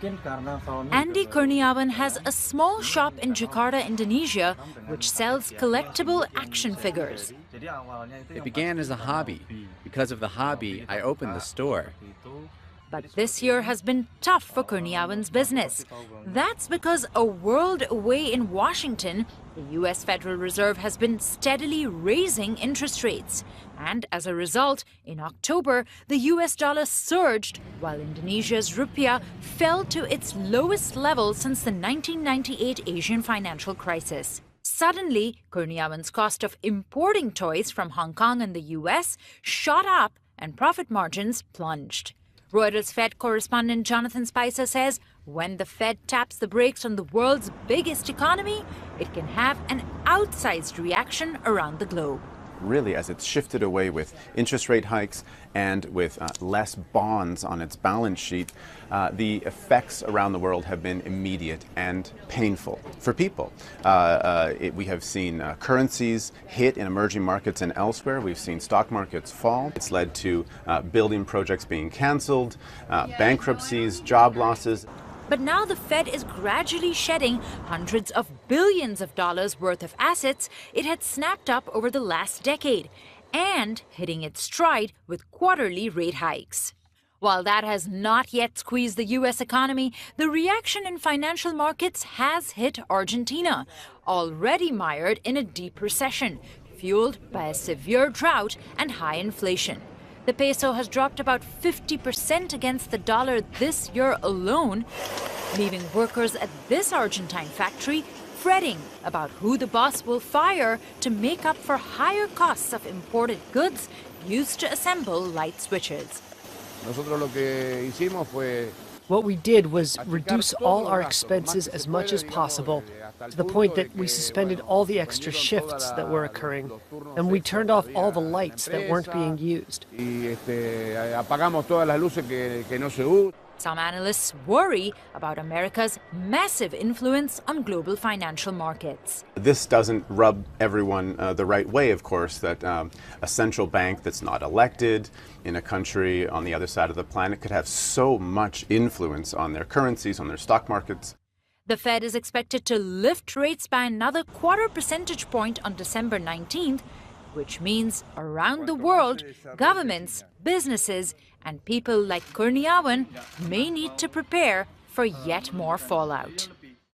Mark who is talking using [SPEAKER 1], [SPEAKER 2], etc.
[SPEAKER 1] Andy Kurniawan has a small shop in Jakarta, Indonesia, which sells collectible action figures.
[SPEAKER 2] It began as a hobby. Because of the hobby, I opened the store.
[SPEAKER 1] But this year has been tough for Kurniawan's business. That's because a world away in Washington, the U.S. Federal Reserve has been steadily raising interest rates. And as a result, in October, the U.S. dollar surged while Indonesia's rupiah fell to its lowest level since the 1998 Asian financial crisis. Suddenly, Kurniawan's cost of importing toys from Hong Kong and the U.S. shot up and profit margins plunged. Reuters Fed correspondent Jonathan Spicer says when the Fed taps the brakes on the world's biggest economy, it can have an outsized reaction around the globe.
[SPEAKER 3] Really, as it's shifted away with interest rate hikes and with less bonds on its balance sheet, the effects around the world have been immediate and painful for people. We have seen currencies hit in emerging markets and elsewhere. We've seen stock markets fall. It's led to building projects being canceled, bankruptcies, job losses.
[SPEAKER 1] But now the Fed is gradually shedding hundreds of billions of dollars worth of assets it had snapped up over the last decade and hitting its stride with quarterly rate hikes. While that has not yet squeezed the U.S. economy, the reaction in financial markets has hit Argentina, already mired in a deep recession, fueled by a severe drought and high inflation. The peso has dropped about 50% against the dollar this year alone, leaving workers at this Argentine factory fretting about who the boss will fire to make up for higher costs of imported goods used to assemble light switches.
[SPEAKER 4] What we did was reduce all our expenses as much as possible, to the point that we suspended all the extra shifts that were occurring, and we turned off all the lights that weren't being used.
[SPEAKER 1] Some analysts worry about America's massive influence on global financial markets.
[SPEAKER 3] This doesn't rub everyone the right way, of course, that a central bank that's not elected in a country on the other side of the planet could have so much influence on their currencies, on their stock markets.
[SPEAKER 1] The Fed is expected to lift rates by another quarter percentage point on December 19th, which means around the world, governments, businesses, and people like Kurniawan may need to prepare for yet more fallout.